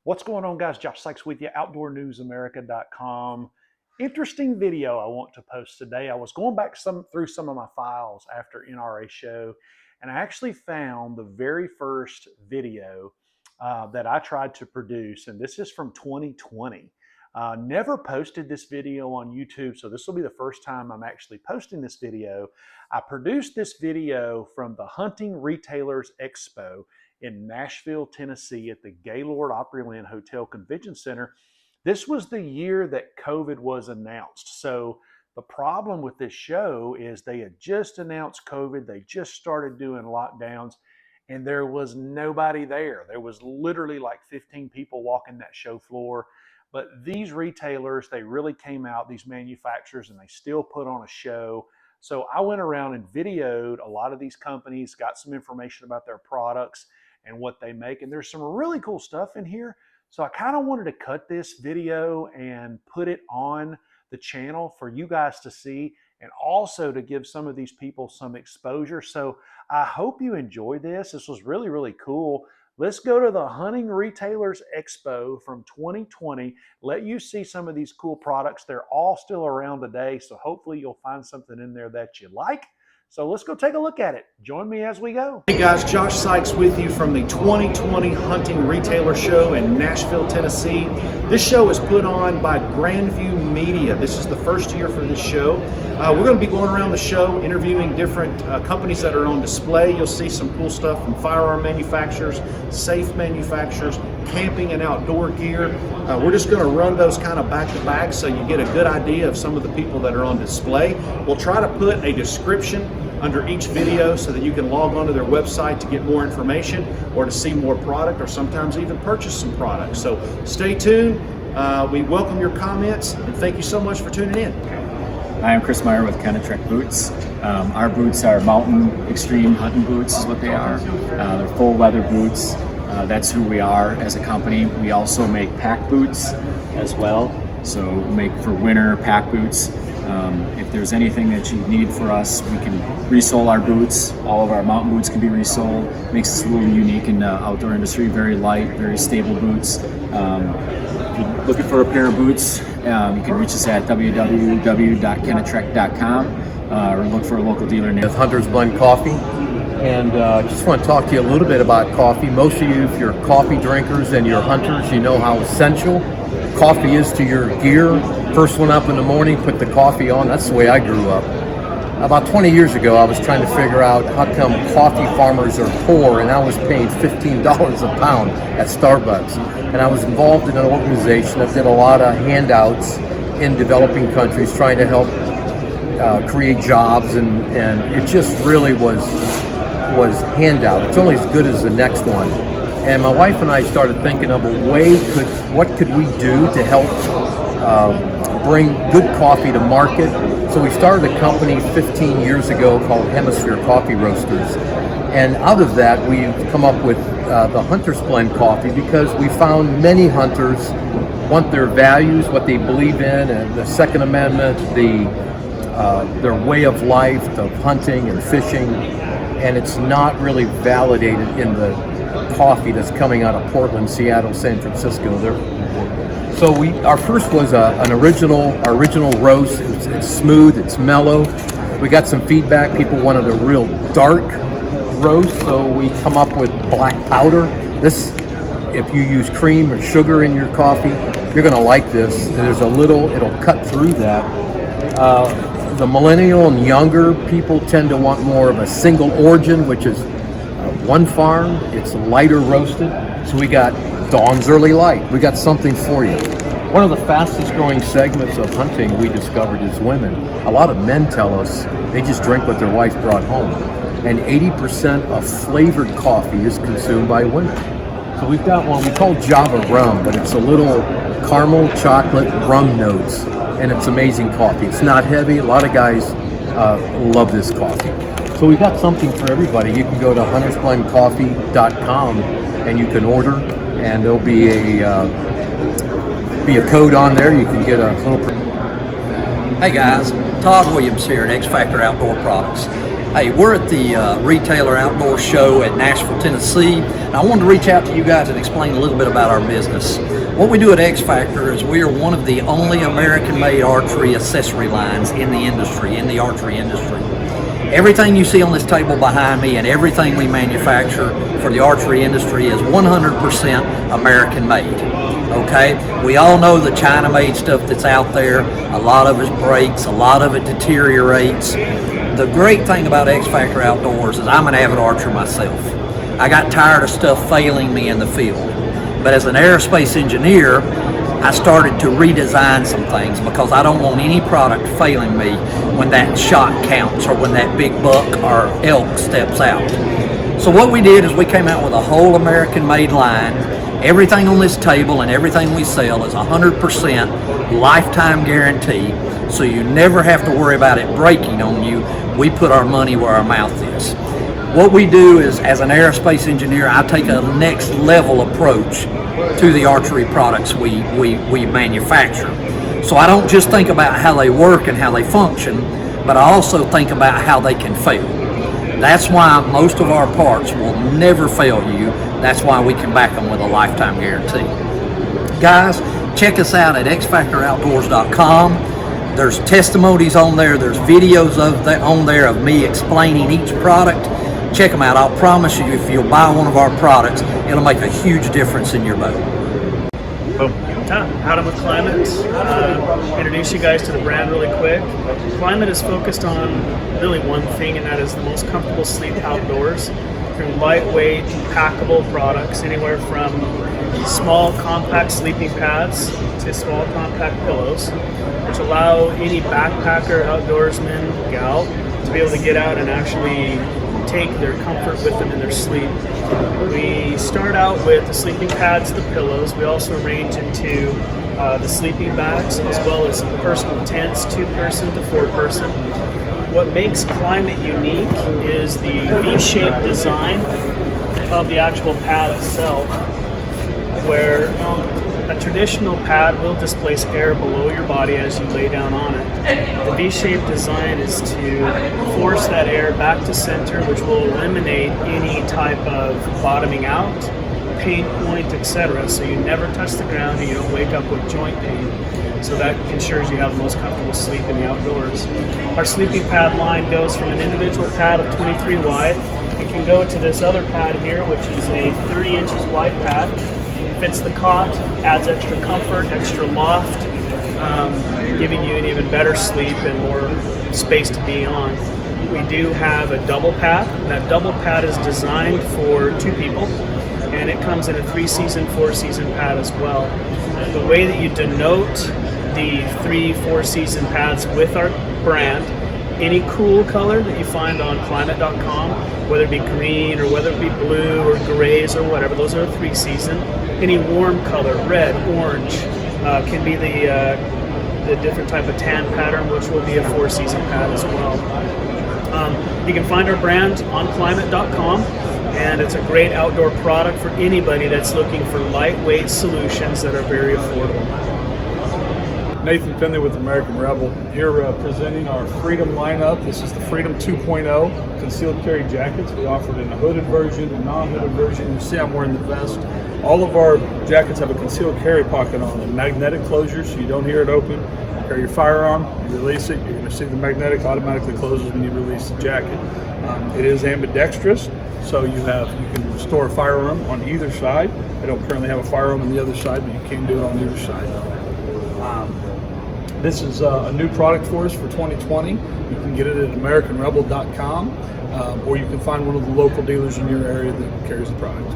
What's going on, guys? Josh Sykes with you, outdoornewsamerica.com. Interesting video I want to post today. I was going back through some of my files after NRA show, and I actually found the very first video that I tried to produce, and this is from 2020. Never posted this video on YouTube, so this will be the first time I'm actually posting this video. I produced this video from the Hunting Retailers Expo in Nashville, Tennessee at the Gaylord Opryland Hotel Convention Center. This was the year that COVID was announced. So the problem with this show is they had just announced COVID. They just started doing lockdowns and there was nobody there. There was literally like 15 people walking that show floor. But these retailers, they really came out, these manufacturers, and they still put on a show. So I went around and videoed a lot of these companies, got some information about their products and what they make. And there's some really cool stuff in here. So I kind of wanted to cut this video and put it on the channel for you guys to see, and also to give some of these people some exposure. So I hope you enjoy this. This was really, really cool. Let's go to the Hunting Retailers Expo from 2020. Let you see some of these cool products. They're all still around today, so hopefully you'll find something in there that you like. So let's go take a look at it. Join me as we go. Hey guys, Josh Sykes with you from the 2020 Hunting Retailer Show in Nashville, Tennessee. This show is put on by Grandview Media. This is the first year for this show. We're going to be going around the show interviewing different companies that are on display. You'll see some cool stuff from firearm manufacturers, safe manufacturers, camping and outdoor gear. We're just going to run those kind of back to back so you get a good idea of some of the people that are on display. We'll try to put a description under each video so that you can log onto their website to get more information or to see more product or sometimes even purchase some products. So stay tuned. We welcome your comments and thank you so much for tuning in. I am Chris Meyer with Kenetrek Boots. Our boots are mountain extreme hunting boots is what they are. They're full leather boots. That's who we are as a company. We also make pack boots as well. So we make for winter pack boots. If there's anything that you need for us, we can resole our boots. All of our mountain boots can be resoled. Makes us a little unique in the outdoor industry. Very light, very stable boots. If you're looking for a pair of boots, you can reach us at www.kenetrek.com or look for a local dealer near. Hunter's Blend Coffee, and just want to talk to you a little bit about coffee. Most of you, if you're coffee drinkers and you're hunters, you know how essential coffee is to your gear. First one up in the morning, put the coffee on. That's the way I grew up. About 20 years ago, I was trying to figure out how come coffee farmers are poor, and I was paying $15 a pound at Starbucks. And I was involved in an organization that did a lot of handouts in developing countries, trying to help create jobs, and it just really was handout. It's only as good as the next one. And my wife and I started thinking of what could we do to help bring good coffee to market. So we started a company 15 years ago called Hemisphere Coffee Roasters. And out of that, we've come up with the Hunter's Blend Coffee, because we found many hunters want their values, what they believe in, and the Second Amendment, their way of life of hunting and fishing, and it's not really validated in the coffee that's coming out of Portland, Seattle, San Francisco. So our first was our original roast. It's smooth, it's mellow. We got some feedback. People wanted a real dark roast, so we come up with black powder. This, if you use cream or sugar in your coffee, you're gonna like this. There's it'll cut through that. The millennial and younger people tend to want more of a single origin, which is one farm. It's lighter roasted. So we got Dawn's Early Light. We got something for you. One of the fastest growing segments of hunting we discovered is women. A lot of men tell us they just drink what their wife brought home. And 80% of flavored coffee is consumed by women. So we've got one we call Java Rum, but it's a little caramel chocolate rum notes. And it's amazing coffee. It's not heavy. A lot of guys love this coffee. So we've got something for everybody. You can go to huntersblendcoffee.com and you can order, and there'll be a code on there. You can get a little. Hey guys, Todd Williams here at X Factor Outdoor Products. Hey, we're at the Retailer Outdoor Show at Nashville, Tennessee, and I wanted to reach out to you guys and explain a little bit about our business. What we do at X Factor is we are one of the only American-made archery accessory lines in the industry, in the archery industry. Everything you see on this table behind me and everything we manufacture for the archery industry is 100% American-made. Okay, we all know the China-made stuff that's out there. A lot of it breaks, a lot of it deteriorates. The great thing about X Factor Outdoors is I'm an avid archer myself. I got tired of stuff failing me in the field. But as an aerospace engineer, I started to redesign some things because I don't want any product failing me when that shot counts or when that big buck or elk steps out. So what we did is we came out with a whole American-made line. Everything on this table and everything we sell is 100% lifetime guarantee, so you never have to worry about it breaking on you. We put our money where our mouth is. What we do is, as an aerospace engineer, I take a next level approach to the archery products we manufacture. So I don't just think about how they work and how they function, but I also think about how they can fail. That's why most of our parts will never fail you. That's why we can back them with a lifetime guarantee. Guys, check us out at xfactoroutdoors.com. There's testimonies on there. There's videos on there of me explaining each product. Check them out. I'll promise you, if you'll buy one of our products, it'll make a huge difference in your boat. Adam with Klymit. Introduce you guys to the brand really quick. Klymit is focused on really one thing, and that is the most comfortable sleep outdoors through lightweight, packable products, anywhere from small, compact sleeping pads to small, compact pillows, which allow any backpacker, outdoorsman, gal to be able to get out and actually take their comfort with them in their sleep. We start out with the sleeping pads, the pillows. We also range into the sleeping bags, as well as personal tents, 2-person to 4-person. What makes Klymit unique is the V-shaped design of the actual pad itself, where a traditional pad will displace air below your body as you lay down on it. The V-shaped design is to force that air back to center, which will eliminate any type of bottoming out, pain point, etc. So you never touch the ground and you don't wake up with joint pain. So that ensures you have the most comfortable sleep in the outdoors. Our sleeping pad line goes from an individual pad of 23 wide. It can go to this other pad here, which is a 30 inches wide pad. Fits the cot, adds extra comfort, extra loft, giving you an even better sleep and more space to be on. We do have a double pad. That double pad is designed for 2 people, and it comes in a 3-season, 4-season pad as well. The way that you denote the 3-4-season pads with our brand, any cool color that you find on Klymit.com, whether it be green or whether it be blue or grays or whatever, those are 3-season. Any warm color, red, orange, can be the different type of tan pattern, which will be a 4-season pad as well. You can find our brand on Klymit.com, and it's a great outdoor product for anybody that's looking for lightweight solutions that are very affordable. Nathan Finley with American Rebel, here presenting our Freedom lineup. This is the Freedom 2.0 concealed carry jackets. We offer it in a hooded version, a non-hooded version. You see I'm wearing the vest. All of our jackets have a concealed carry pocket on them, magnetic closure so you don't hear it open. You carry your firearm, you release it, you're going to see the magnetic automatically closes when you release the jacket. It is ambidextrous, so you can store a firearm on either side. I don't currently have a firearm on the other side, but you can do it on either side. This is a new product for us for 2020. You can get it at AmericanRebel.com, or you can find one of the local dealers in your area that carries the product.